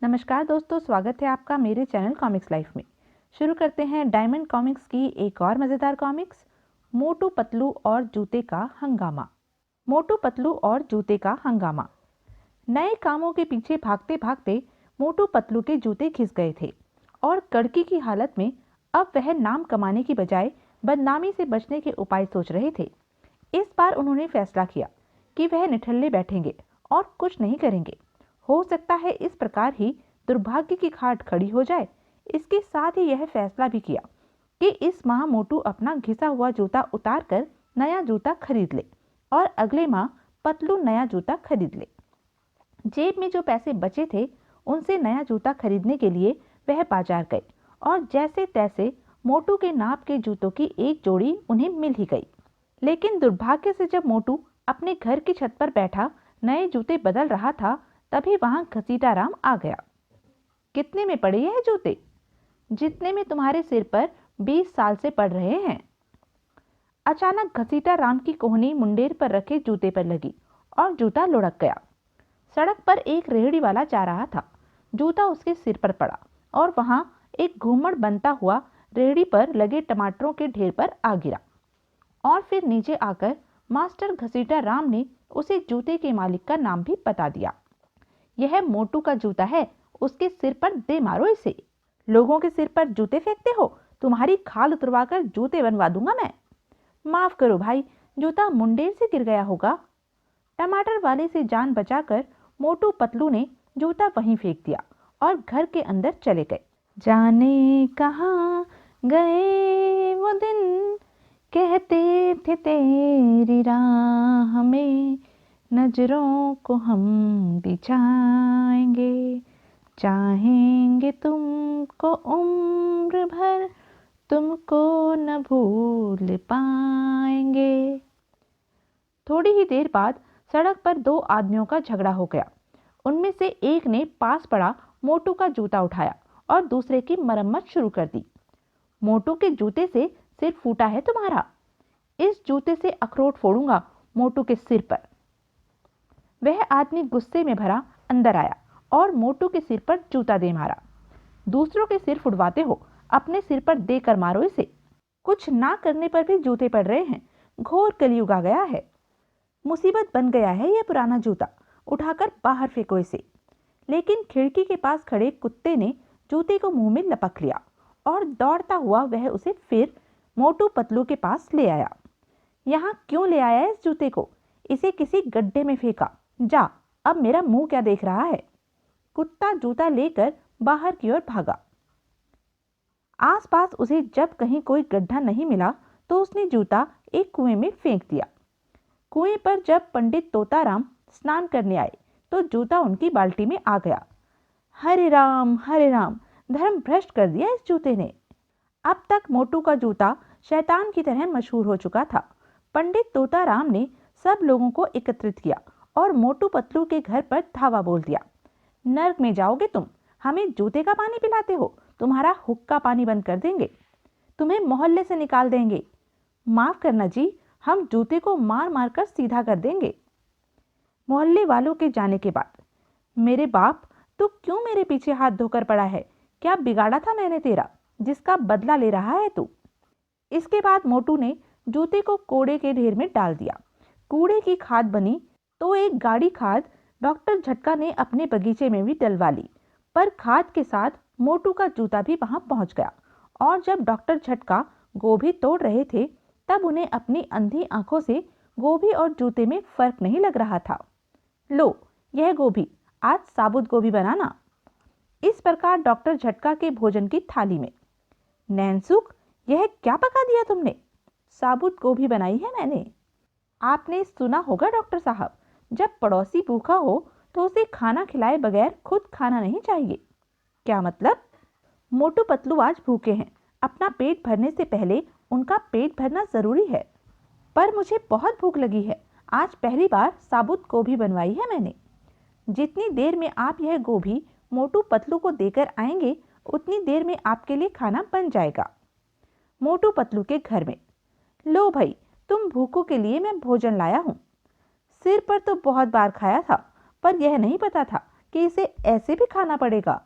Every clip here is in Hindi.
नमस्कार दोस्तों, स्वागत है आपका मेरे चैनल कॉमिक्स लाइफ में। शुरू करते हैं डायमंड कॉमिक्स की एक और मज़ेदार कॉमिक्स, मोटू पतलू और जूते का हंगामा। मोटू पतलू और जूते का हंगामा। नए कामों के पीछे भागते भागते मोटू पतलू के जूते घिस गए थे और कड़की की हालत में अब वह नाम कमाने की बजाय बदनामी से बचने के उपाय सोच रहे थे। इस बार उन्होंने फैसला किया कि वह निठल्ले बैठेंगे और कुछ नहीं करेंगे। हो सकता है इस प्रकार ही दुर्भाग्य की खाट खड़ी हो जाए। इसके साथ ही यह फैसला भी किया कि इस माह मोटू अपना घिसा हुआ जूता उतार कर नया जूता खरीद ले और अगले माह पतलू नया जूता खरीद ले। जेब में जो पैसे बचे थे उनसे नया जूता खरीदने के लिए वह बाजार गए और जैसे तैसे मोटू के नाप के जूतों की एक जोड़ी उन्हें मिल ही गई। लेकिन दुर्भाग्य से जब मोटू अपने घर की छत पर बैठा नए जूते बदल रहा था, तभी वहां घसीटा राम आ गया। कितने में पड़े यह जूते? जितने में तुम्हारे सिर पर 20 साल से पड़ रहे हैं। अचानक घसीटा राम की कोहनी मुंडेर पर रखे जूते पर लगी और जूता लुढ़क गया। सड़क पर एक रेहड़ी वाला जा रहा था। जूता उसके सिर पर पड़ा और वहां एक घूमड़ बनता हुआ रेहड़ी पर लगे टमाटरों के ढेर पर आ गिरा और फिर नीचे आकर मास्टर घसीटा राम ने उसे जूते के मालिक का नाम भी बता दिया। यह मोटू का जूता है, उसके सिर पर दे मारो इसे। लोगों के सिर पर जूते फेंकते हो? तुम्हारी खाल उतरवाकर जूते बनवा दूंगा मैं। माफ करो भाई, जूता मुंडेर से गिर गया होगा। टमाटर वाले से जान बचाकर मोटू पतलू ने जूता वहीं फेंक दिया और घर के अंदर चले गए। जाने कहाँ गए वो दिन, कहते थे तेरी राह में नजरों को हम बिछाएंगे, चाहेंगे तुमको उम्र भर, तुमको न भूल पाएंगे। थोड़ी ही देर बाद सड़क पर दो आदमियों का झगड़ा हो गया। उनमें से एक ने पास पड़ा मोटू का जूता उठाया और दूसरे की मरम्मत शुरू कर दी। मोटू के जूते से सिर फूटा है तुम्हारा, इस जूते से अखरोट फोड़ूंगा मोटू के सिर पर। वह आदमी गुस्से में भरा अंदर आया और मोटू के सिर पर जूता दे मारा। दूसरों के सिर फुड़वाते हो, अपने सिर पर देकर मारो इसे। कुछ ना करने पर भी जूते पड़ रहे हैं। घोर कलयुग आ गया है। मुसीबत बन गया है यह पुराना जूता, उठाकर बाहर फेंको इसे। लेकिन खिड़की के पास खड़े कुत्ते ने जूते को मुंह में लपक लिया और दौड़ता हुआ वह उसे फिर मोटू पतलू के पास ले आया। यहाँ क्यों ले आया इस जूते को? इसे किसी गड्ढे में फेंका। जा, अब मेरा मुंह क्या देख रहा है? कुत्ता जूता लेकर बाहर की ओर भागा। आसपास उसे जब कहीं कोई गड्ढा नहीं मिला तो उसने जूता एक कुएं में फेंक दिया। कुएं पर जब पंडित तोताराम स्नान करने आए तो जूता उनकी बाल्टी में आ गया। हरे राम, धर्म भ्रष्ट कर दिया इस जूते ने। अब तक मोटू का जूता शैतान की तरह मशहूर हो चुका था। पंडित तोताराम ने सब लोगों को एकत्रित किया और मोटू पतलू के घर पर धावा बोल दिया। नर्क में जाओगे तुम, हमें जूते का पानी पिलाते हो, तुम्हारा हुक्का पानी बंद कर देंगे, तुम्हें मोहल्ले से निकाल देंगे। माफ करना जी, हम जूते को मार मार कर सीधा कर देंगे। मोहल्ले वालों के जाने के बाद, मेरे बाप, तू क्यों मेरे पीछे हाथ धोकर पड़ा है? क्या बिगाड़ा था मैंने तेरा, जिसका बदला ले रहा है तू? इसके बाद मोटू ने जूते को कूड़े के ढेर में डाल दिया। कूड़े की खाद बनी तो एक गाड़ी खाद डॉक्टर झटका ने अपने बगीचे में भी डलवा ली, पर खाद के साथ मोटू का जूता भी वहां पहुंच गया। और जब डॉक्टर झटका गोभी तोड़ रहे थे तब उन्हें अपनी अंधी आंखों से गोभी और जूते में फर्क नहीं लग रहा था। लो, यह गोभी, आज साबुत गोभी बनाना। इस प्रकार डॉक्टर झटका के भोजन की थाली में, नैनसुख, यह क्या पका दिया तुमने? साबुत गोभी बनाई है मैंने। आपने सुना होगा डॉक्टर साहब, जब पड़ोसी भूखा हो तो उसे खाना खिलाए बगैर खुद खाना नहीं चाहिए। क्या मतलब? मोटू पतलू आज भूखे हैं। अपना पेट भरने से पहले उनका पेट भरना जरूरी है। पर मुझे बहुत भूख लगी है। आज पहली बार साबुत गोभी बनवाई है मैंने। जितनी देर में आप यह गोभी मोटू पतलू को देकर आएंगे उतनी देर में आपके लिए खाना बन जाएगा। मोटू पतलू के घर में, लो भाई, तुम भूखों के लिए मैं भोजन लाया हूं। सिर पर तो बहुत बार खाया था, पर यह नहीं पता था कि इसे ऐसे भी खाना पड़ेगा।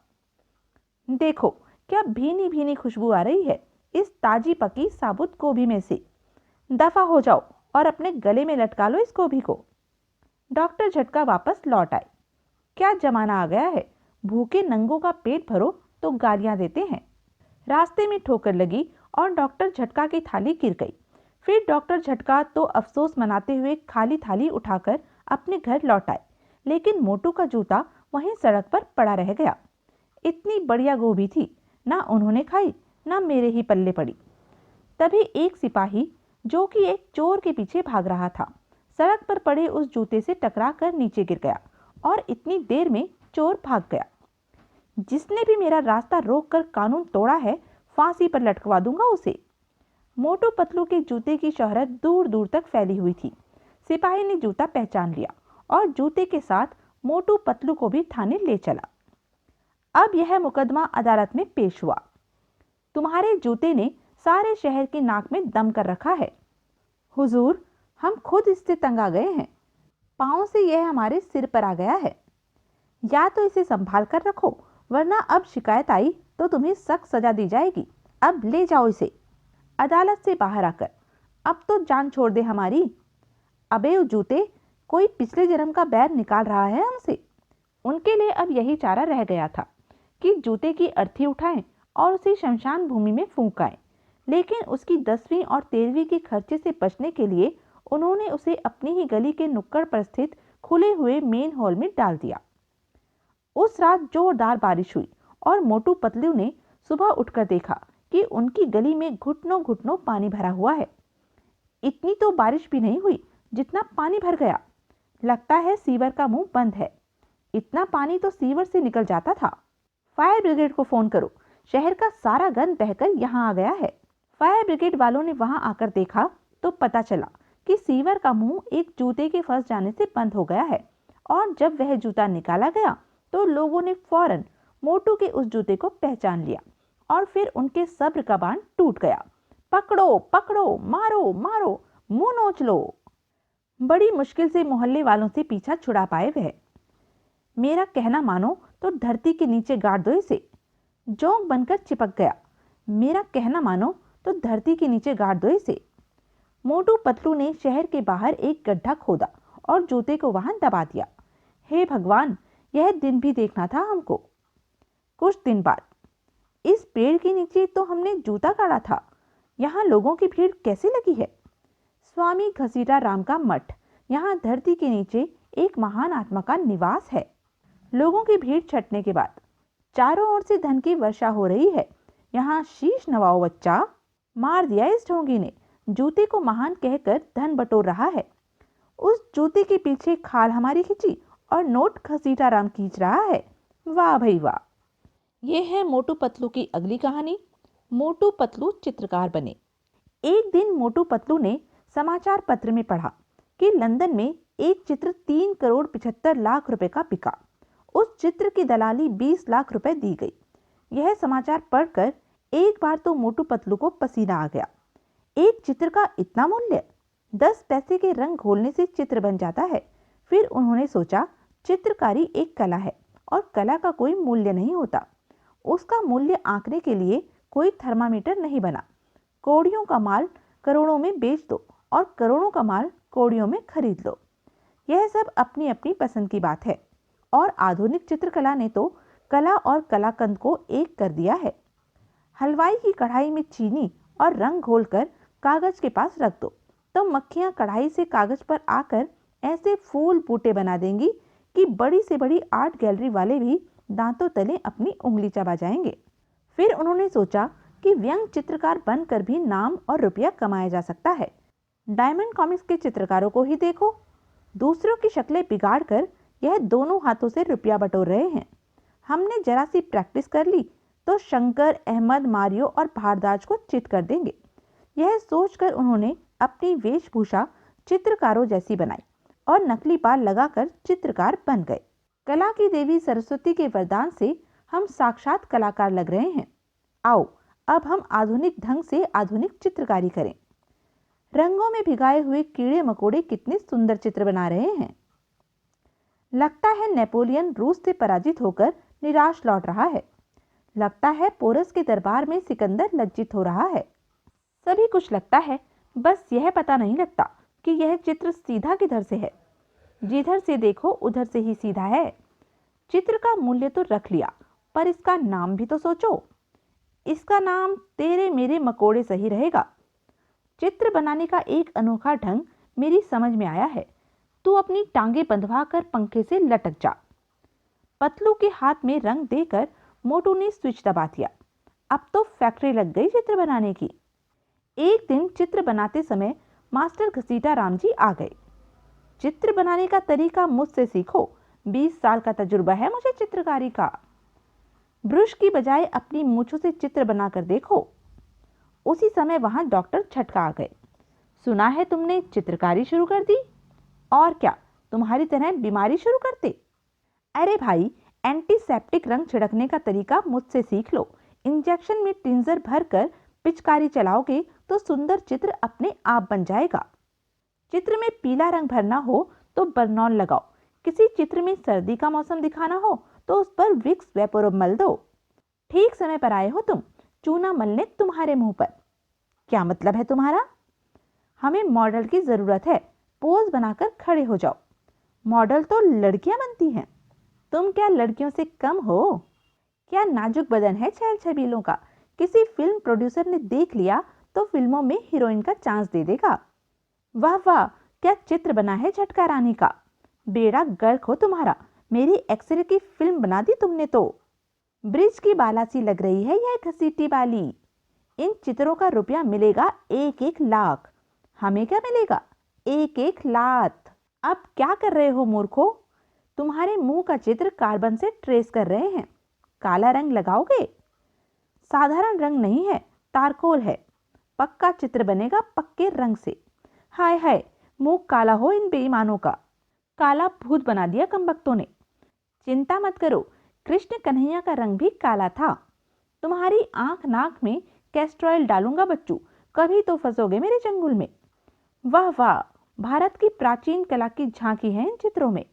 देखो क्या भीनी भीनी खुशबू आ रही है इस ताजी पकी साबुत गोभी में से। दफा हो जाओ और अपने गले में लटका लो इस गोभी को। डॉक्टर झटका वापस लौट आए। क्या जमाना आ गया है, भूखे नंगों का पेट भरो तो गालियां देते हैं। रास्ते में ठोकर लगी और डॉक्टर झटका की थाली गिर गई। फिर डॉक्टर झटका तो अफसोस मनाते हुए खाली थाली उठाकर अपने घर लौट आए, लेकिन मोटू का जूता वहीं सड़क पर पड़ा रह गया। इतनी बढ़िया गोभी थी, ना उन्होंने खाई ना मेरे ही पल्ले पड़ी। तभी एक सिपाही जो कि एक चोर के पीछे भाग रहा था, सड़क पर पड़े उस जूते से टकरा कर नीचे गिर गया और इतनी देर में चोर भाग गया। जिसने भी मेरा रास्ता रोककर कानून तोड़ा है, फांसी पर लटकवा दूंगा उसे। मोटू पतलू के जूते की शोहरत दूर दूर तक फैली हुई थी। सिपाही ने जूता पहचान लिया और जूते के साथ मोटू पतलू को भी थाने ले चला। अब यह मुकदमा अदालत में पेश हुआ। तुम्हारे जूते ने सारे शहर की नाक में दम कर रखा है। हुजूर, हम खुद इससे तंग आ गए हैं। पांव से यह हमारे सिर पर आ गया है। या तो इसे संभाल कर रखो, वरना अब शिकायत आई तो तुम्हें सख्त सजा दी जाएगी। अब ले जाओ इसे। अदालत से बाहर आकर, अब तो जान छोड़ दे हमारी। अबे ओ जूते, कोई पिछले जन्म का बैर निकाल रहा है हमसे। उनके लिए अब यही चारा रह गया था कि जूते की अर्थी उठाएं और उसे शमशान भूमि में फूंकाएं। लेकिन उसकी 10वीं और 13वीं के खर्चे से बचने के लिए उन्होंने उसे अपनी ही गली के नुक्कड़ पर स्थित खुले हुए मेन हॉल में डाल दिया। उस रात जोरदार बारिश हुई और मोटू पतलू ने सुबह उठकर देखा कि उनकी गली में घुटनों घुटनों पानी भरा हुआ है। इतनी तो बारिश भी नहीं हुई जितना पानी भर गया। लगता है सीवर का मुंह बंद है। इतना पानी तो सीवर से निकल जाता था। फायर ब्रिगेड को फोन करो, शहर का सारा गंद बहकर यहाँ आ गया है। फायर ब्रिगेड वालों ने वहां आकर देखा तो पता चला कि सीवर का मुंह एक जूते के फंस जाने से बंद हो गया है और जब वह जूता निकाला गया तो लोगों ने फौरन मोटू के उस जूते को पहचान लिया और फिर उनके सब्र का बांध टूट गया। पकड़ो पकड़ो, मारो मारो, मुंह नोच लो। बड़ी मुश्किल से मोहल्ले वालों से पीछा छुड़ा पाए वह। मेरा कहना मानो तो धरती के नीचे गाड़ दो इसे। जोंक बनकर चिपक गया। मेरा कहना मानो तो धरती के नीचे गाड़ दो इसे। मोटू पतलू ने शहर के बाहर एक गड्ढा खोदा और जूते को वहां दबा दिया। हे भगवान, यह दिन भी देखना था हमको। कुछ दिन बाद, इस पेड़ के नीचे तो हमने जूता गाड़ा था, यहाँ लोगों की भीड़ कैसे लगी है? स्वामी घसीटा राम का मठ, यहाँ धरती के नीचे एक महान आत्मा का निवास है। लोगों की भीड़ छटने के बाद चारों ओर से धन की वर्षा हो रही है। यहाँ शीश नवाओ बच्चा। मार दिया इस ढोंगी ने, जूते को महान कहकर धन बटोर रहा है। उस जूते के पीछे खाल हमारी खींची और नोट घसीटा राम खींच रहा है। वाह भाई वाह। ये है मोटू पतलू की अगली कहानी, मोटू पतलू चित्रकार बने। एक दिन मोटू पतलू ने समाचार पत्र में पढ़ा कि लंदन में एक चित्र 3 करोड़ 75 लाख रुपए का बिका। उस चित्र की दलाली 20 लाख रुपए दी गई। यह समाचार पढ़कर एक बार तो मोटू पतलू को पसीना आ गया। एक चित्र का इतना मूल्य? 10 पैसे के रंग घोलने से चित्र बन जाता है। फिर उन्होंने सोचा, चित्रकारी एक कला है और कला का कोई मूल्य नहीं होता। उसका मूल्य आंकने के लिए कोई थर्मामीटर नहीं बना। कौड़ियों का माल करोड़ों में बेच दो और करोड़ों का माल कौड़ियों में खरीद लो। यह सब अपनी अपनी पसंद की बात है और आधुनिक चित्रकला ने तो कला और कलाकंद को एक कर दिया है। हलवाई की कढ़ाई में चीनी और रंग घोलकर कागज के पास रख दो तो मक्खियां कढ़ाई से कागज पर आकर ऐसे फूल बूटे बना देंगी कि बड़ी से बड़ी आर्ट गैलरी वाले भी दांतों तले अपनी उंगली चबा जाएंगे। फिर उन्होंने सोचा कि व्यंग चित्रकार बनकर भी नाम और रुपया कमाया जा सकता है। डायमंड कॉमिक्स के चित्रकारों को ही देखो, दूसरों की शक्लें बिगाड़कर यह दोनों हाथों से रुपया बटोर रहे हैं। हमने जरा सी प्रैक्टिस कर ली तो शंकर, अहमद, मारियो और भारद्वाज को चित कर देंगे। यह सोचकर उन्होंने अपनी वेशभूषा चित्रकारों जैसी बनाई और नकली बाल लगाकर चित्रकार बन गए। कला की देवी सरस्वती के वरदान से हम साक्षात कलाकार लग रहे हैं। आओ अब हम आधुनिक ढंग से आधुनिक चित्रकारी करें। रंगों में भिगाए हुए कीड़े मकोड़े कितने सुंदर चित्र बना रहे हैं। लगता है नेपोलियन रूस से पराजित होकर निराश लौट रहा है। लगता है पोरस के दरबार में सिकंदर लज्जित हो रहा है। सभी कुछ लगता है, बस यह पता नहीं लगता कि यह चित्र सीधा किधर से है। जिधर से देखो उधर से ही सीधा है। चित्र का मूल्य तो रख लिया, पर इसका नाम भी तो सोचो। इसका नाम तेरे मेरे मकोड़े सही रहेगा। चित्र बनाने का एक अनोखा ढंग मेरी समझ में आया है। तू अपनी टांगे बंधवा कर पंखे से लटक जा। पतलू के हाथ में रंग देकर मोटू ने स्विच दबा दिया। अब तो फैक्ट्री लग गई चित्र बनाने की। एक दिन चित्र बनाते समय मास्टर घसीटा राम जी आ गए। चित्र बनाने का तरीका मुझसे सीखो, 20 साल का तजुर्बा है मुझे चित्रकारी का। ब्रश की बजाय अपनी मूंछों से चित्र बनाकर देखो। उसी समय वहां डॉक्टर छटका आ गए। सुना है तुमने चित्रकारी शुरू कर दी? और क्या तुम्हारी तरह बीमारी शुरू करते? अरे भाई, एंटीसेप्टिक रंग छिड़कने का तरीका मुझसे सीख लो। इंजेक्शन में टिंजर भरकर पिचकारी चलाओगे तो सुंदर चित्र अपने आप बन जाएगा। चित्र में पीला रंग भरना हो तो बरनॉल लगाओ। किसी चित्र में सर्दी का मौसम दिखाना हो तो उस पर विक्स वेपोरोब मल दो। ठीक समय पर आए हो तुम, चूना मलने तुम्हारे मुंह पर। क्या मतलब है तुम्हारा? हमें मॉडल की जरूरत है, पोज बनाकर खड़े हो जाओ। मॉडल तो लड़कियां बनती हैं, तुम क्या लड़कियों से कम हो? क्या नाजुक बदन है छैल छबीलों का। किसी फिल्म प्रोड्यूसर ने देख लिया तो फिल्मों में हीरोइन का चांस दे देगा। वाह वाह, क्या चित्र बना है झटका रानी का। बेड़ा गर्क हो तुम्हारा, मेरी एक्सरे की फिल्म बना दी तुमने तो। ब्रिज की बाला सी लग रही है यह घसीटी वाली। इन चित्रों का रुपया मिलेगा 1-1 लाख। हमें क्या मिलेगा? 1-1 लाख। अब क्या कर रहे हो मूर्खो? तुम्हारे मुंह का चित्र कार्बन से ट्रेस कर रहे हैं। काला रंग लगाओगे? साधारण रंग नहीं है, तारकोल है। पक्का चित्र बनेगा पक्के रंग से। हाय हाय, मुंह काला हो इन बेईमानों का। काला भूत बना दिया कमबख्तों ने। चिंता मत करो, कृष्ण कन्हैया का रंग भी काला था। तुम्हारी आंख नाक में कैस्ट्रॉयल डालूंगा बच्चू, कभी तो फंसोगे मेरे चंगुल में। वाह वाह, भारत की प्राचीन कला की झांकी है इन चित्रों में।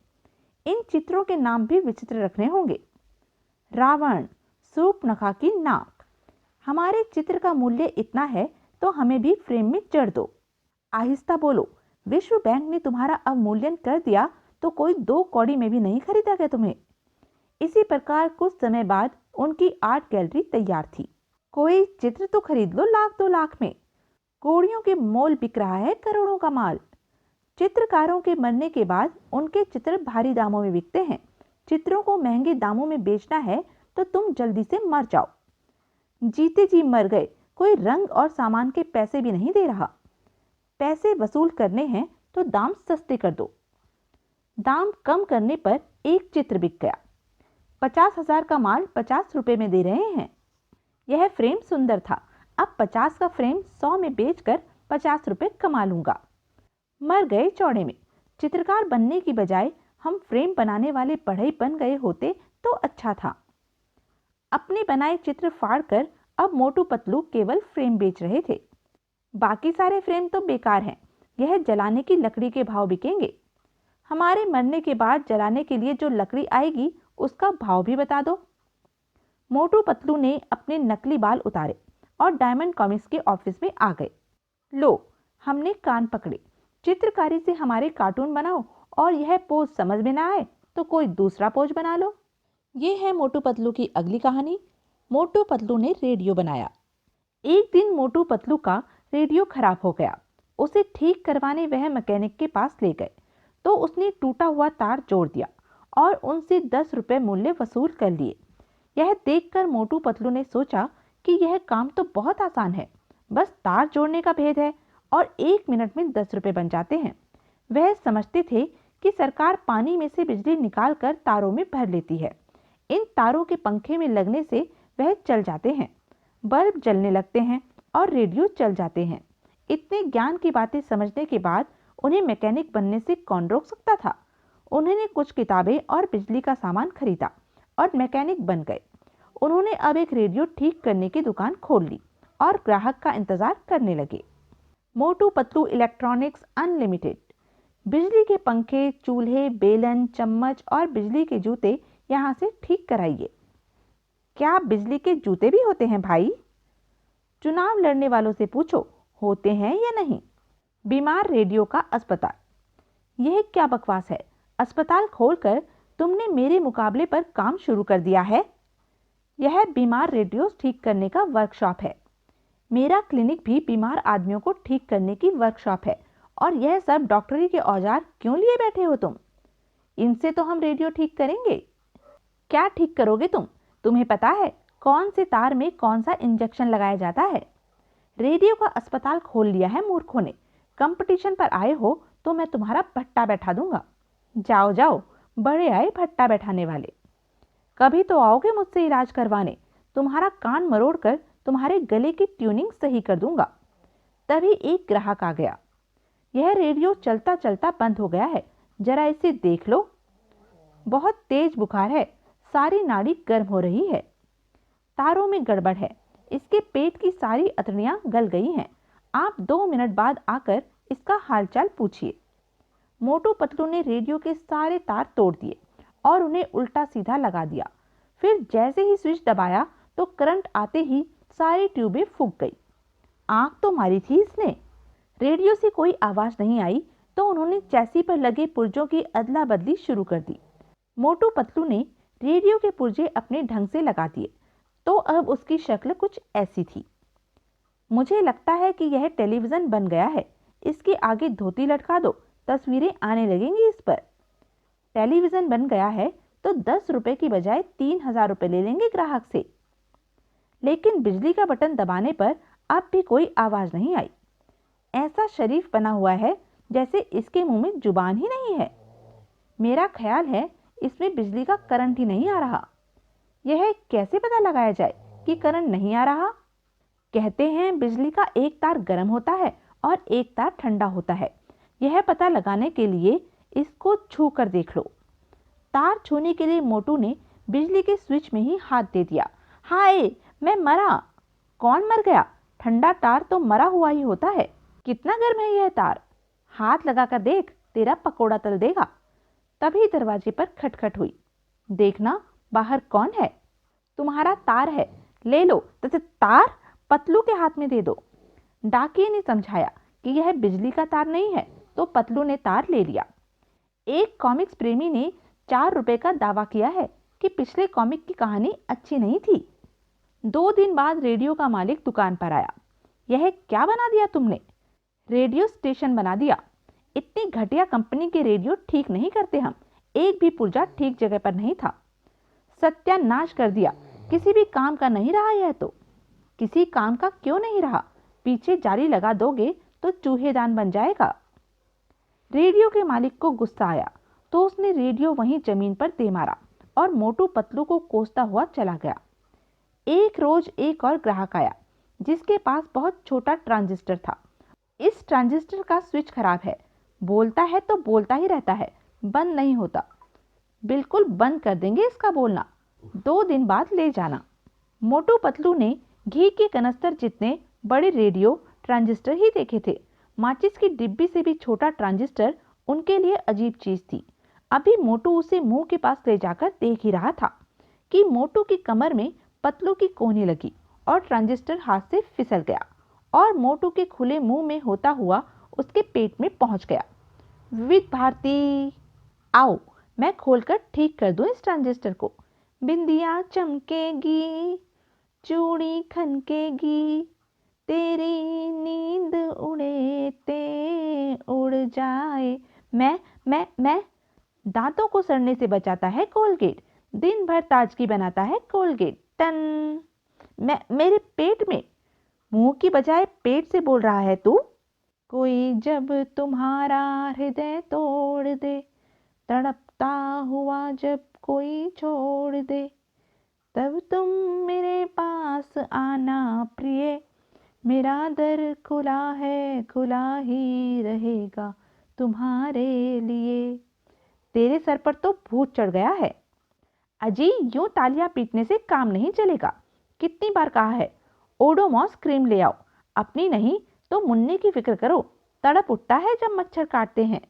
इन चित्रों के नाम भी विचित्र रखने होंगे। रावण, सूर्पनखा की नाक। हमारे चित्र का मूल्य इतना है तो हमें भी फ्रेम में जड़ दो। आहिस्ता बोलो, विश्व बैंक ने तुम्हारा अवमूल्यन कर दिया तो कोई 2 कौड़ी में भी नहीं खरीदा गया तुम्हें। इसी प्रकार कुछ समय बाद उनकी आर्ट गैलरी तैयार थी। कोई चित्र तो खरीद लो 1-2 लाख में। कौड़ियों के मोल बिक रहा है करोड़ों का माल। चित्रकारों के मरने के बाद उनके चित्र भारी दामों में बिकते हैं। चित्रों को महंगे दामों में बेचना है तो तुम जल्दी से मर जाओ। जीते जी मर गए, कोई रंग और सामान के पैसे भी नहीं दे रहा। पैसे वसूल करने हैं तो दाम सस्ते कर दो। दाम कम करने पर एक चित्र बिक गया। 50,000 का माल 50 रुपए में दे रहे हैं। यह फ्रेम सुंदर था, अब 50 का फ्रेम 100 में बेचकर 50 रुपए कमा लूंगा। मर गए चौड़े में। चित्रकार बनने की बजाय हम फ्रेम बनाने वाले बढ़ई बन गए होते तो अच्छा था। अपने बनाए चित्र फाड़कर अब मोटू पतलू केवल फ्रेम बेच रहे थे। बाकी सारे फ्रेम तो बेकार हैं, यह जलाने की लकड़ी के भाव बिकेंगे। हमारे मरने के बाद जलाने के लिए जो लकड़ी आएगी उसका भाव भी बता दो। मोटू पतलू ने अपने नकली बाल उतारे और डायमंड कॉमिक्स के ऑफिस में आ गए। लो, हमने कान पकड़े, चित्रकारी से हमारे कार्टून बनाओ और यह पोज समझ में ना आए तो कोई दूसरा पोज बना लो। ये है मोटू पतलू की अगली कहानी। मोटू पतलू ने रेडियो बनाया। एक दिन मोटू पतलू का रेडियो खराब हो गया। उसे ठीक करवाने वह मैकेनिक के पास ले गए तो उसने टूटा हुआ तार जोड़ दिया और उनसे 10 रुपए मूल्य वसूल कर लिए। यह देखकर मोटू पतलू ने सोचा कि यह काम तो बहुत आसान है, बस तार जोड़ने का भेद है और 1 मिनट में 10 रुपए बन जाते हैं। वह समझते थे कि सरकार पानी में से बिजली निकालकर तारों में भर लेती है। इन तारों के पंखे में लगने से वह चल जाते हैं, बल्ब जलने लगते हैं और रेडियो चल जाते हैं। इतने ज्ञान की बातें समझने के बाद उन्हें मैकेनिक बनने से कौन रोक सकता था। उन्होंने कुछ किताबें और बिजली का सामान खरीदा और मैकेनिक बन गए। उन्होंने अब एक रेडियो ठीक करने की दुकान खोल ली और ग्राहक का इंतजार करने लगे। Motu Patlu electronics unlimited. बिजली के पंखे, चूल्हे, बेलन, चम्मच और बिजली के जूते यहाँ से ठीक कराइए। क्या बिजली के जूते भी होते हैं भाई? चुनाव लड़ने वालों से पूछो, होते हैं या नहीं। बीमार रेडियो का अस्पताल। यह क्या बकवास है? अस्पताल खोलकर तुमने मेरे मुकाबले पर काम शुरू कर दिया है। यह बीमार रेडियो ठीक करने का वर्कशॉप है। मेरा क्लिनिक भी बीमार आदमियों को ठीक करने की वर्कशॉप है। और यह सब डॉक्टरी के औजार क्यों लिए बैठे हो तुम? इनसे तो हम रेडियो ठीक करेंगे। क्या ठीक करोगे तुम? तुम्हें पता है कौन से तार में कौन सा इंजेक्शन लगाया जाता है? रेडियो का अस्पताल खोल लिया है मूर्खों ने। कंपटीशन पर आए हो तो मैं तुम्हारा भट्टा बैठा दूंगा। जाओ जाओ, बड़े आए भट्टा बैठाने वाले। कभी तो आओगे मुझसे इलाज करवाने। तुम्हारा कान मरोड़ कर तुम्हारे गले की ट्यूनिंग सही कर दूंगा। तभी एक ग्राहक आ गया। यह रेडियो चलता चलता बंद हो गया है, जरा इसे देख लो। बहुत तेज बुखार है, सारी नाड़ी गर्म हो रही है। तारों में गड़बड़ है, इसके पेट की सारी अतड़ियां गल गई हैं। आप 2 मिनट बाद आकर इसका हालचाल पूछिए। मोटू पतलू ने रेडियो के सारे तार तोड़ दिए और उन्हें उल्टा सीधा लगा दिया। फिर जैसे ही स्विच दबाया तो करंट आते ही सारी ट्यूबें फूंक गई। आंख तो मारी थी इसने। रेडियो से कोई आवाज नहीं आई तो उन्होंने चैसी पर लगे पुर्जों की अदला बदली शुरू कर दी। मोटू पतलू ने रेडियो के पुर्जे अपने ढंग से लगा दिए तो अब उसकी शक्ल कुछ ऐसी थी। मुझे लगता है कि यह टेलीविजन बन गया है। इसके आगे धोती लटका दो, तस्वीरें आने लगेंगी इस पर। टेलीविजन बन गया है तो 10 रुपए की बजाय 3000 रुपए ले लेंगे ग्राहक से। लेकिन बिजली का बटन दबाने पर अब भी कोई आवाज नहीं आई। ऐसा शरीफ बना हुआ है जैसे इसके मुंह में जुबान ही नहीं है। मेरा ख्याल है इसमें बिजली का करंट ही नहीं आ रहा। यह कैसे पता लगाया जाए कि करंट नहीं आ रहा? कहते हैं बिजली का एक तार गर्म होता है और एक तार ठंडा होता है। यह पता लगाने के लिए इसको छू कर देख लो। तार छूने के लिए मोटू ने बिजली के स्विच में ही हाथ दे दिया। हाय, मैं मरा। कौन मर गया? ठंडा तार तो मरा हुआ ही होता है। कितना गर्म है यह तार? हाथ लगाकर देख, तेरा पकोड़ा तल देगा। तभी दरवाजे पर खटखट हुई। देखना बाहर कौन है। तुम्हारा तार है, ले लो। तथा तार पतलू के हाथ में दे दो। डाकिये ने समझाया कि यह बिजली का तार नहीं है तो पतलू ने तार ले लिया। एक कॉमिक्स प्रेमी ने 4 रुपए का दावा किया है कि पिछले कॉमिक की कहानी अच्छी नहीं थी। 2 दिन बाद रेडियो का मालिक दुकान पर आया। यह क्या बना दिया तुमने? रेडियो स्टेशन बना दिया। इतनी घटिया कंपनी के रेडियो ठीक नहीं करते हम। एक भी पुर्जा ठीक जगह पर नहीं था। सत्यानाश कर दिया। किसी भी काम का नहीं रहा यह तो। किसी काम का क्यों नहीं रहा? पीछे जाली लगा दोगे तो चूहेदान बन जाएगा। रेडियो के मालिक को गुस्सा आया तो उसने रेडियो वहीं जमीन पर दे मारा और मोटू पतलू को कोसता हुआ चला गया। एक रोज एक और ग्राहक आया जिसके पास बहुत छोटा ट्रांजिस्टर था। इस ट्रांजिस्टर का स्विच खराब है। बोलता है तो बोलता ही रहता है, बंद नहीं होता। बिल्कुल बंद कर देंगे इसका बोलना। 2 दिन बाद ले जाना। मोटू पतलू ने घी के कनस्तर जितने बड़े रेडियो ट्रांजिस्टर ही देखे थे। माचिस की डिब्बी से भी छोटा ट्रांजिस्टर उनके लिए अजीब चीज थी। अभी मोटू उसे मुंह के पास ले जाकर देख ही रहा था कि मोटू की कमर में पतलू की कोहनी लगी और ट्रांजिस्टर हाथ से फिसल गया और मोटू के खुले मुंह में होता हुआ उसके पेट में पहुंच गया। विविध भारती, आओ मैं खोलकर ठीक कर दूं इस ट्रांजिस्टर को। बिंदिया चमकेगी, चूड़ी खनकेगी, तेरी नींद उड़े ते उड़ जाए। मैं दांतों को सड़ने से बचाता है कोलगेट, दिन भर ताजगी बनाता है कोलगेट। टन। मेरे पेट में। मुंह की बजाय पेट से बोल रहा है तू। कोई जब तुम्हारा हृदय तोड़ दे, तड़पता हुआ जब कोई छोड़ दे, तब तुम मेरे पास आना प्रिय। मेरा दर खुला है, खुला ही रहेगा तुम्हारे लिए। तेरे सर पर तो भूत चढ़ गया है। अजी, यूं तालियां पीटने से काम नहीं चलेगा। कितनी बार कहा है, ओडोमॉस क्रीम ले आओ। अपनी नहीं तो मुन्ने की फिक्र करो। तड़प उठता है जब मच्छर काटते हैं।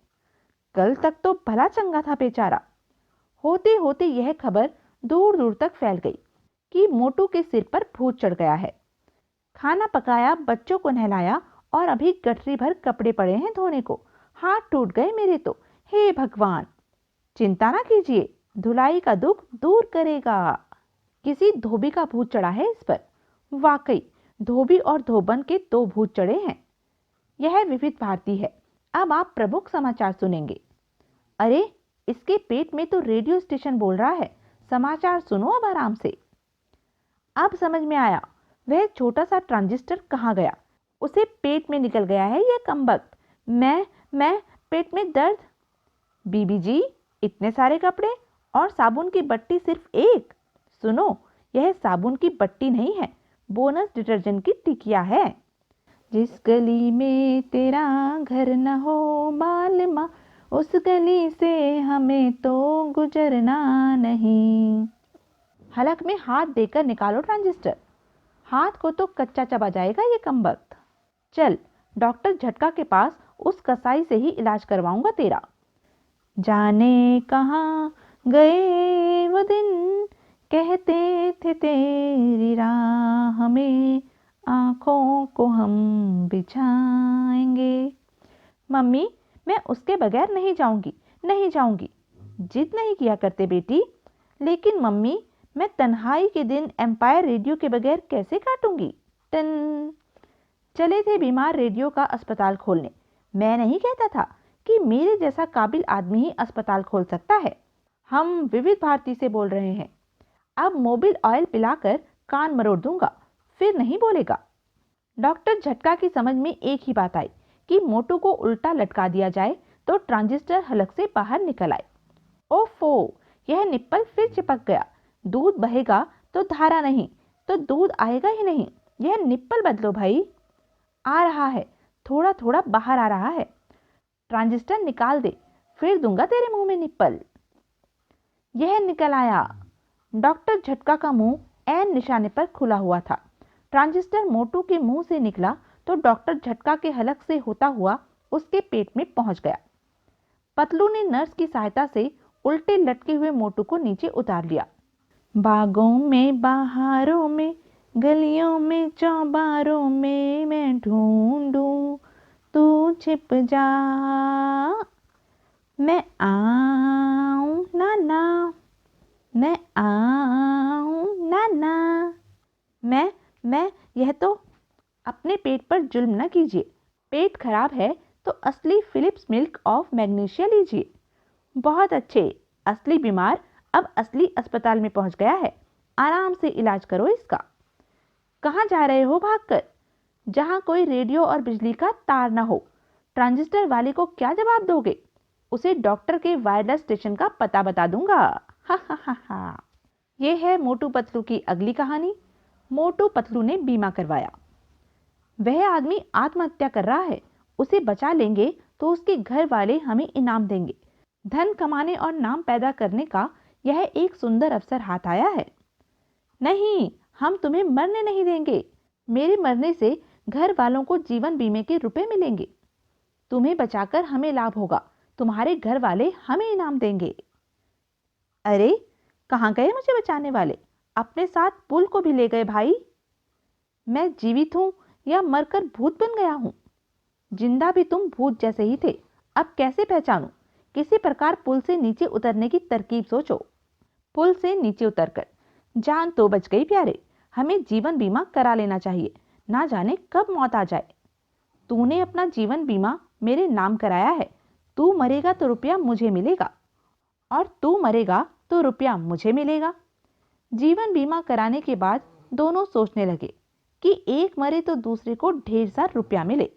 कल तक तो भला चंगा था बेचारा। होते होते यह खबर दूर दूर तक फैल गई कि मोटू के सिर पर भूत चढ़ गया है। खाना पकाया, बच्चों को नहलाया और अभी गठरी भर कपड़े पड़े हैं धोने को। हाथ टूट गए मेरे तो। हे भगवान! चिंता ना कीजिए, धुलाई का दुख दूर करेगा। किसी धोबी का भूत चढ़ा है इस पर। वाकई धोबी और धोबन के दो भूत चढ़े हैं। यह विविध भारती है। अब आप प्रमुख समाचार सुनेंगे। अरे, इसके पेट में तो रेडियो स्टेशन बोल रहा है। समाचार सुनो अब आराम से। अब समझ में आया वह छोटा सा ट्रांजिस्टर कहाँ गया। उसे पेट में निकल गया है यह कमबख्त। मैं पेट में दर्द। बीबी जी, इतने सारे कपड़े और साबुन की बट्टी सिर्फ एक। सुनो, यह साबुन की बट्टी नहीं है, बोनस डिटर्जेंट की टिकिया है। जिस गली में तेरा घर न हो मालमा, उस गली से हमें तो गुजरना नहीं। हलक में हाथ देकर निकालो ट्रांजिस्टर। हाथ को तो कच्चा चबा जाएगा ये कमबख्त। चल, डॉक्टर झटका के पास उस कसाई से ही इलाज करवाऊंगा तेरा। जाने कहाँ गए वो दिन, कहते थे तेरी राह में आंखों को हम बिछाएंगे। मम्मी, मैं उसके बगैर नहीं जाऊंगी, नहीं जाऊंगी। जिद नहीं किया करते बेटी। लेकिन मम्मी, मैं तन्हाई के दिन एम्पायर रेडियो के बगैर कैसे काटूंगी। टन। चले थे बीमार रेडियो का अस्पताल खोलने। मैं नहीं कहता था कि मेरे जैसा काबिल आदमी ही अस्पताल खोल सकता है। हम विविध भारती से बोल रहे हैं। अब मोबिल ऑयल पिलाकर कान मरोड़ दूंगा, फिर नहीं बोलेगा। डॉक्टर झटका की समझ में एक ही बात आई कि मोटू को उल्टा लटका दिया जाए तो ट्रांजिस्टर हलक से बाहर निकल आए। ओफो, यह निप्पल फिर चिपक गया। दूध बहेगा तो धारा नहीं, तो दूध आएगा ही नहीं। यह निप्पल बदलो भाई। आ रहा है, थोड़ा थोड़ा बाहर आ रहा है। ट्रांजिस्टर निकाल दे, फिर दूंगा तेरे मुंह में निप्पल। यह निकल आया। डॉक्टर झटका का मुंह ऐन निशाने पर खुला हुआ था। ट्रांजिस्टर मोटू के मुंह से निकला तो डॉक्टर झटका के हलक से होता हुआ उसके पेट में पहुंच गया। पतलू ने नर्स की सहायता से उल्टे लटके हुए मोटू को नीचे उतार लिया। बागों में, बहारों में, गलियों में, चौबारों में मैं ढूंढूं, तू छिप जा। मैं आऊं नाना, मैं आऊं नाना। मैं यह तो अपने पेट पर जुल्म न कीजिए। पेट खराब है तो असली फिलिप्स मिल्क ऑफ मैग्नीशिया लीजिए। बहुत अच्छे। असली बीमार अब असली अस्पताल में पहुंच गया है। आराम से इलाज करो इसका। कहाँ जा रहे हो भागकर? जहां कोई रेडियो और बिजली का तार न हो। ट्रांजिस्टर वाले को क्या जवाब दोगे? उसे डॉक्टर के वायरलेस स्टेशन का पता बता दूंगा। हा हा हा हा। ये है मोटू पतलू की अगली कहानी। मोटू पतलू ने बीमा करवाया। वह आदमी आत्महत्या कर रहा है। उसे बचा लेंगे तो उसके घर वाले हमें इनाम देंगे। धन कमाने और नाम पैदा करने का यह एक सुंदर अवसर हाथ आया है। नहीं, हम तुम्हें मरने नहीं देंगे। मेरे मरने से घर वालों को जीवन बीमे के रुपए मिलेंगे। तुम्हें बचाकर हमें लाभ होगा। तुम्हारे घर वाले हमें इनाम देंगे। अरे, कहाँ गए मुझे बचाने वाले? अपने साथ पुल को भी ले गए भाई। मैं जीवित हूं या मरकर भूत बन गया हूं? जिंदा भी तुम भूत जैसे ही थे। अब कैसे पहचानूं? किसी प्रकार पुल से नीचे उतरने की तरकीब सोचो। पुल से नीचे उतरकर जान तो बच गई प्यारे। हमें जीवन बीमा करा लेना चाहिए, ना जाने कब मौत आ जाए। तूने अपना जीवन बीमा मेरे नाम कराया है। तू मरेगा तो रुपया मुझे मिलेगा और तू मरेगा तो रुपया मुझे मिलेगा। जीवन बीमा कराने के बाद दोनों सोचने लगे कि एक मरे तो दूसरे को ढेर सा रुपया मिले।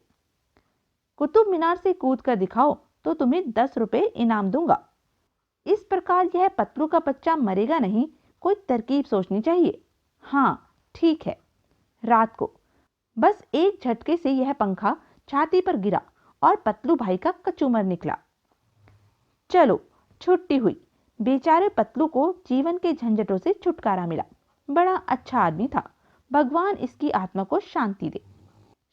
कुतुब मीनार से कूद कर दिखाओ तो तुम्हें 10 रुपए इनाम दूंगा। इस प्रकार यह पतलू का बच्चा मरेगा नहीं, कोई तरकीब सोचनी चाहिए। हाँ, ठीक है। रात को बस एक झटके से यह पंखा छाती पर गिरा और पतलू भाई का कचूमर निकला। चलो, छुट्टी हुई। बेचारे पतलू को जीवन के झंझटों से छुटकारा मिला। बड़ा अच्छा आदमी था। भगवान इसकी आत्मा को शांति दे।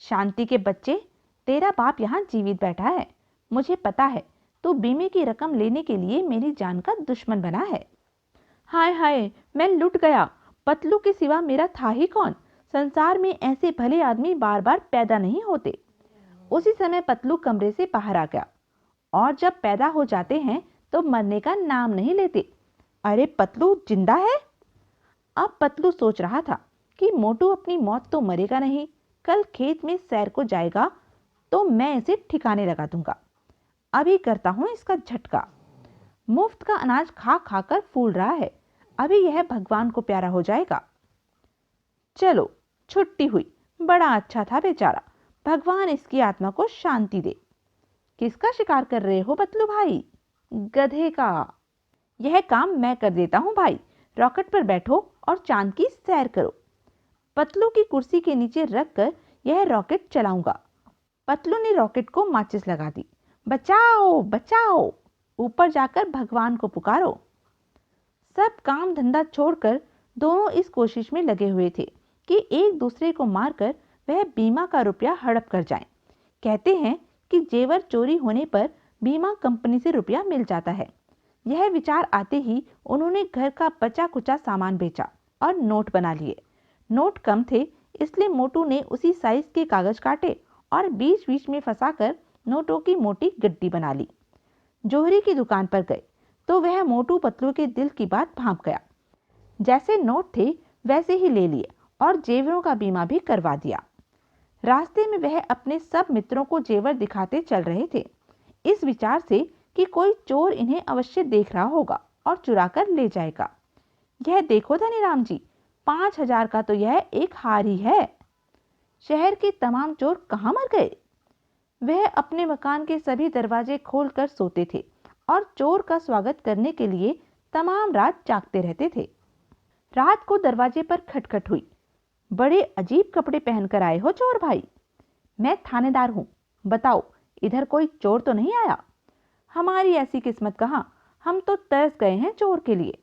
शांति के बच्चे, तेरा बाप यहाँ जीवित बैठा है। मुझे पता है तो बीमे की रकम लेने के लिए मेरी जान का दुश्मन बना है। हाय हाय, मैं लुट गया। पतलू के सिवा मेरा था ही कौन। संसार में ऐसे भले आदमी बार बार पैदा नहीं होते। उसी समय पतलू कमरे से बाहर आ गया। और जब पैदा हो जाते हैं तो मरने का नाम नहीं लेते। अरे पतलू जिंदा है। अब पतलू सोच रहा था कि मोटू अपनी मौत तो मरेगा नहीं, कल खेत में सैर को जाएगा तो मैं इसे ठिकाने लगा दूंगा। अभी करता हूं इसका झटका। मुफ्त का अनाज खा खाकर फूल रहा है, अभी यह भगवान को प्यारा हो जाएगा। चलो छुट्टी हुई, बड़ा अच्छा था बेचारा, भगवान इसकी आत्मा को शांति दे। किसका शिकार कर रहे हो पतलू भाई? गधे का। यह काम मैं कर देता हूं भाई, रॉकेट पर बैठो और चांद की सैर करो। पतलू की कुर्सी के नीचे रखकर यह रॉकेट चलाऊंगा। पतलू ने रॉकेट को माचिस लगा दी। बचाओ बचाओ, ऊपर जाकर भगवान को पुकारो। सब काम धंधा छोड़कर दोनों इस कोशिश में लगे हुए थे कि एक दूसरे को मारकर वह बीमा का रुपया हड़प कर जाएं। कहते हैं कि जेवर चोरी होने पर बीमा कंपनी से रुपया मिल जाता है। यह विचार आते ही उन्होंने घर का बचा कुचा सामान बेचा और नोट बना लिए। नोट कम थे, इसलिए मोटू ने उसी साइज के कागज काटे और बीच बीच में फंसाकर नोटों की मोटी गड्डी बना ली। जोहरी की दुकान पर गए तो वह मोटू पतलू के दिल की बात भांप गया। जैसे नोट थे वैसे ही ले लिए और जेवरों का बीमा भी करवा दिया। रास्ते में वह अपने सब मित्रों को जेवर दिखाते चल रहे थे, इस विचार से कि कोई चोर इन्हें अवश्य देख रहा होगा और चुरा कर ले जाएगा। यह देखो धनीराम जी, 5,000 का तो यह एक हार ही है। शहर के तमाम चोर कहाँ मर गए? वह अपने मकान के सभी दरवाजे खोलकर सोते थे और चोर का स्वागत करने के लिए तमाम रात जागते रहते थे। रात को दरवाजे पर खटखट हुई। बड़े अजीब कपड़े पहनकर आए हो चोर भाई। मैं थानेदार हूँ, बताओ इधर कोई चोर तो नहीं आया? हमारी ऐसी किस्मत कहाँ, हम तो तरस गए हैं चोर के लिए।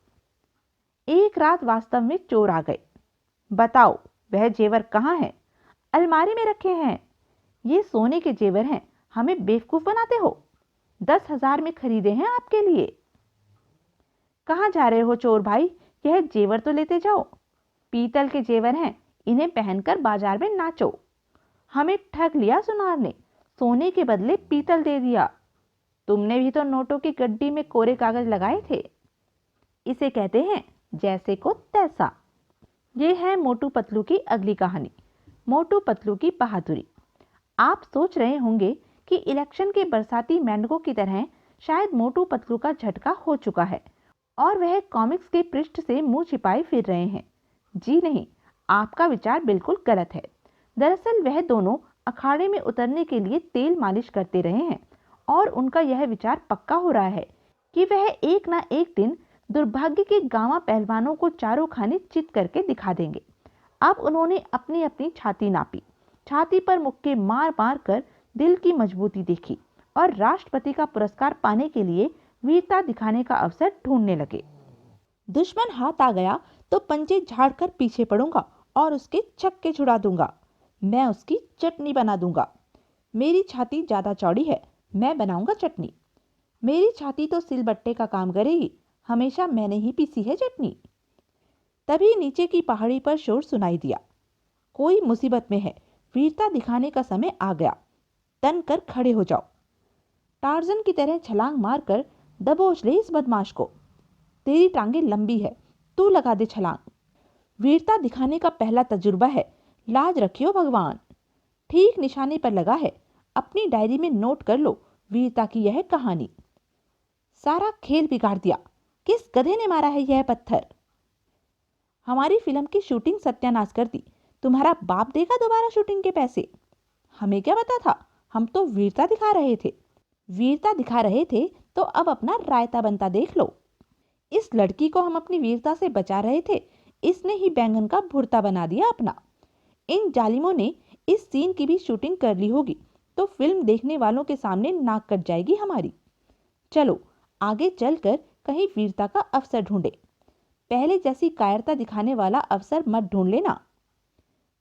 एक रात वास्तव में चोर आ गए। बताओ वह जेवर कहाँ है? अलमारी में रखे हैं। ये सोने के जेवर हैं, हमें बेवकूफ बनाते हो? 10,000 में खरीदे हैं आपके लिए। कहाँ जा रहे हो चोर भाई, यह जेवर तो लेते जाओ। पीतल के जेवर हैं, इन्हें पहनकर बाजार में नाचो। हमें ठग लिया सुनार ने, सोने के बदले पीतल दे दिया। तुमने भी तो नोटों की गड्डी में कोरे कागज लगाए थे। इसे कहते हैं जैसे को तैसा। ये है मोटू पतलू की अगली कहानी, मोटू पतलू की बहादुरी। आप सोच रहे होंगे कि इलेक्शन के बरसाती मेंढकों की तरह शायद मोटू पतलू का झटका हो चुका है और वह कॉमिक्स के पृष्ठ से मुंह छिपाए फिर रहे हैं। जी नहीं, आपका विचार बिल्कुल गलत है। दरअसल वह दोनों अखाड़े में उतरने के लिए तेल मालिश करते रहे हैं और उनका यह विचार पक्का हो रहा है कि वह एक ना एक दिन दुर्भाग्य के गांवा पहलवानों को चारों खाने चित करके दिखा देंगे। अब उन्होंने अपनी अपनी छाती नापी, छाती पर मुक्के मार मार कर दिल की मजबूती देखी और राष्ट्रपति का पुरस्कार पाने के लिए वीरता दिखाने का अवसर ढूंढने लगे। दुश्मन हाथ आ गया तो पंजे झाड़कर पीछे पड़ूंगा और उसके छक्के छुड़ा दूंगा। मैं उसकी चटनी बना दूंगा। मेरी छाती ज्यादा चौड़ी है, मैं बनाऊंगा चटनी। मेरी छाती तो सिलबट्टे का काम करेगी, हमेशा मैंने ही पीसी है चटनी। तभी नीचे की पहाड़ी पर शोर सुनाई दिया। कोई मुसीबत में है, वीरता दिखाने का समय आ गया, तन कर खड़े हो जाओ। टार्जन की तरह छलांग मारकर दबोच ले इस बदमाश को। तेरी टांगे लंबी है, तू लगा दे छलांग। वीरता दिखाने का पहला तजुर्बा है, लाज रखियो भगवान। ठीक निशाने पर लगा है, अपनी डायरी में नोट कर लो वीरता की यह कहानी। सारा खेल बिगाड़ दिया, किस गधे ने मारा है यह पत्थर? हमारी फिल्म की शूटिंग सत्यानाश कर दी, तुम्हारा बाप देगा दोबारा शूटिंग के पैसे? हमें क्या पता था, हम तो वीरता दिखा रहे थे। वीरता दिखा रहे थे तो अब अपना रायता बनता देख लो। इस लड़की को हम अपनी वीरता से बचा रहे थे, इसने ही बैंगन का भुर्ता बना दिया अपना। इन जालिमों ने इस सीन की भी शूटिंग कर ली होगी तो फिल्म देखने वालों के सामने नाक कट जाएगी हमारी। चलो आगे चलकर कहीं वीरता का अवसर ढूंढे। पहले जैसी कायरता दिखाने वाला अवसर मत ढूंढ लेना।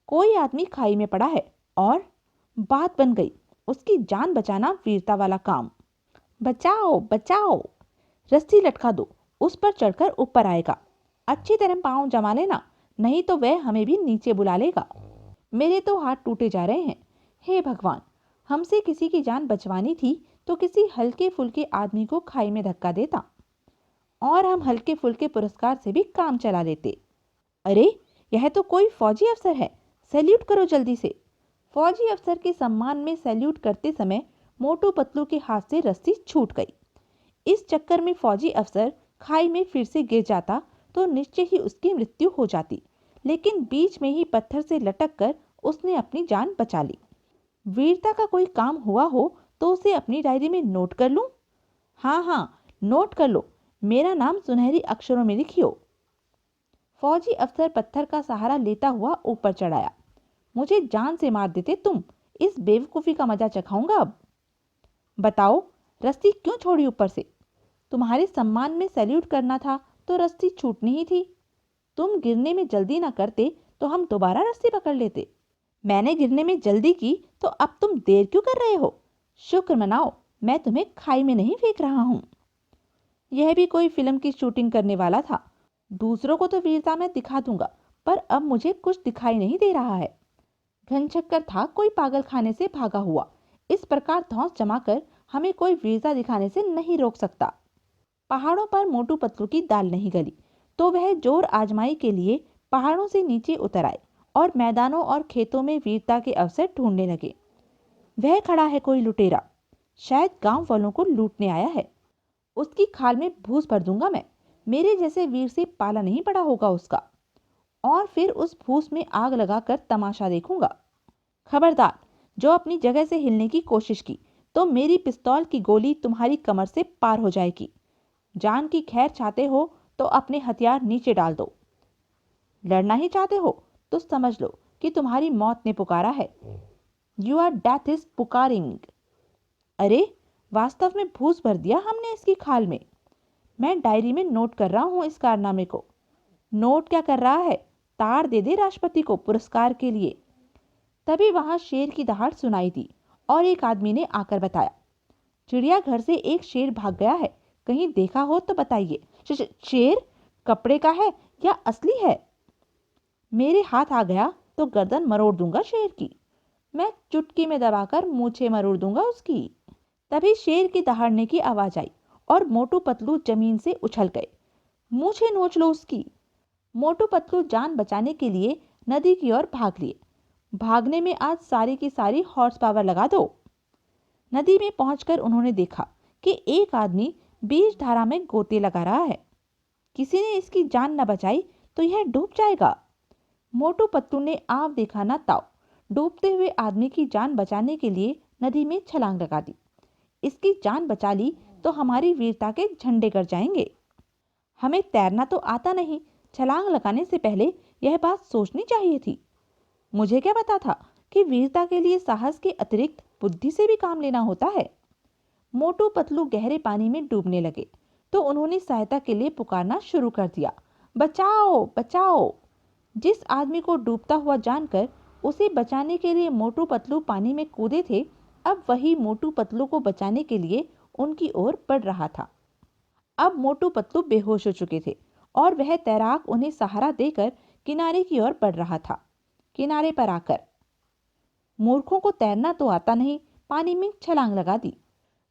कोई आदमी खाई में पड़ा है और बात बन गई, उसकी जान बचाना वीरता वाला काम। बचाओ बचाओ, रस्सी लटका दो, उस पर चढ़कर ऊपर आएगा। अच्छी तरह पाँव जमा लेना, नहीं तो वह हमें भी नीचे बुला लेगा। मेरे तो हाथ टूटे जा रहे हैं। हे भगवान, हमसे किसी की जान बचवानी थी तो किसी हल्के फुल्के आदमी को खाई में धक्का देता और हम हल्के फुल्के पुरस्कार से भी काम चला लेते। अरे, यह तो कोई फौजी अफसर है, सैल्यूट करो जल्दी से। फौजी अफसर के सम्मान में सैल्यूट करते समय मोटू पतलू के हाथ से रस्सी छूट गई। इस चक्कर में फौजी अफसर खाई में फिर से गिर जाता तो निश्चय ही उसकी मृत्यु हो जाती, लेकिन बीच में ही पत्थर से लटक कर उसने अपनी जान बचा ली। वीरता का कोई काम हुआ हो तो उसे अपनी डायरी में नोट कर लूं। हाँ, नोट कर लो, मेरा नाम सुनहरी अक्षरों में लिखियो। फौजी अफसर पत्थर का सहारा लेता हुआ ऊपर चढ़ाया। मुझे जान से मार देते तुम, इस बेवकूफ़ी का मजा चखाऊंगा अब। बताओ, रस्सी क्यों छोड़ी ऊपर से? तुम्हारे सम्मान में सैल्यूट करना था तो रस्सी छूटनी ही थी। तुम गिरने में जल्दी ना करते तो हम दोबारा रस्सी पकड़ लेते। मैंने गिरने में जल्दी की तो अब तुम देर क्यों कर रहे हो? शुक्र मनाओ, मैं तुम्हें खाई में नहीं फेंक रहा हूँ। यह भी कोई फिल्म की शूटिंग करने वाला था। दूसरों को तो वीरता मैं दिखा दूंगा, पर अब मुझे कुछ दिखाई नहीं दे रहा है। घनचक्कर था कोई पागल खाने से भागा हुआ। इस प्रकार धौंस जमाकर हमें कोई वीरता दिखाने से नहीं रोक सकता। पहाड़ों पर मोटू पतलू की दाल नहीं गली तो वह जोर आजमाई के लिए पहाड़ों से नीचे उतर आए और मैदानों और खेतों में वीरता के अवसर ढूंढने लगे। वह खड़ा है कोई लुटेरा, शायद गांव वालों को लूटने आया है। उसकी खाल में भूस भर दूंगा मैं, मेरे जैसे वीर से पाला नहीं पड़ा होगा उसका। और फिर उस भूस में आग लगाकर तमाशा देखूंगा। खबरदार, जो अपनी जगह से हिलने की कोशिश की तो मेरी पिस्तौल की गोली तुम्हारी कमर से पार हो जाएगी। जान की खैर चाहते हो तो अपने हथियार नीचे डाल दो। लड़ना ही चाहते हो तो समझ लो कि तुम्हारी मौत ने पुकारा है। यूर डेथ इज पुकारिंग। अरे, वास्तव में भूस भर दिया हमने इसकी खाल में। मैं डायरी में नोट कर रहा हूँ इस कारनामे को। नोट क्या कर रहा है, तार दे दे राष्ट्रपति को पुरस्कार के लिए। तभी वहां शेर की दहाड़ सुनाई दी और एक आदमी ने आकर बताया, चिड़ियाघर से एक शेर भाग गया है, कहीं देखा हो तो बताइए। शेर कपड़े का है या असली है? मेरे हाथ आ गया तो गर्दन मरोड़ दूंगा शेर की। मैं चुटकी में दबाकर मूछें मरोड़ दूंगा उसकी। तभी शेर की दहाड़ने की आवाज आई और मोटू पतलू जमीन से उछल गए। मूछें नोच लो उसकी। मोटू पतलू जान बचाने के लिए नदी की ओर भाग लिए। भागने में आज सारी की सारी हॉर्स पावर लगा दो। नदी में पहुंचकर उन्होंने देखा कि एक आदमी बीच धारा में गोते लगा रहा है। किसी ने इसकी जान न बचाई तो यह डूब जाएगा। मोटू पतलू ने आव देखा ना ताव, डूबते हुए आदमी की जान बचाने के लिए नदी में छलांग लगा दी। इसकी जान बचा ली तो हमारी वीरता के झंडे गड़ जाएंगे। हमें तैरना तो आता नहीं, छलांग लगाने से पहले यह बात सोचनी चाहिए थी। मुझे क्या पता था कि वीरता के लिए साहस के अतिरिक्त बुद्धि से भी काम लेना होता है। मोटू पतलू गहरे पानी में डूबने लगे तो उन्होंने सहायता के लिए पुकारना शुरू कर दिया, बचाओ बचाओ। जिस आदमी को डूबता हुआ जानकर उसे बचाने के लिए मोटू पतलू पानी में कूदे थे, अब वही मोटू पतलू को बचाने के लिए उनकी ओर बढ़ रहा था। अब मोटू पतलू बेहोश हो चुके थे और वह तैराक उन्हें सहारा देकर किनारे की ओर बढ़ रहा था। किनारे पर आकर, मूर्खों को तैरना तो आता नहीं, पानी में छलांग लगा दी,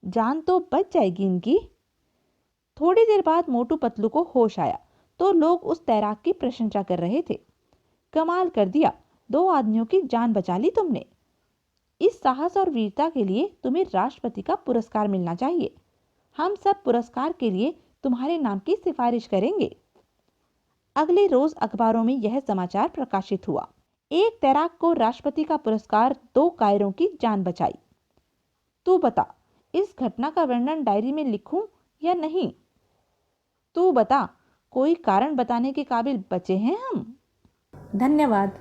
जान तो बच जाएगी इनकी। थोड़ी देर बाद मोटू पतलू को होश आया तो लोग उस तैराक की प्रशंसा कर रहे थे। कमाल कर दिया, 2 आदमियों की जान बचा ली तुमने। इस साहस और वीरता के लिए तुम्हें राष्ट्रपति का पुरस्कार मिलना चाहिए। हम सब पुरस्कार के लिए तुम्हारे नाम की सिफारिश करेंगे। अगले रोज अखबारों में यह समाचार प्रकाशित हुआ, एक तैराक को राष्ट्रपति का पुरस्कार, 2 कायरों की जान बचाई। तू बता, इस घटना का वर्णन डायरी में लिखूं या नहीं? तू बता, कोई कारण बताने के काबिल बचे हैं हम? धन्यवाद।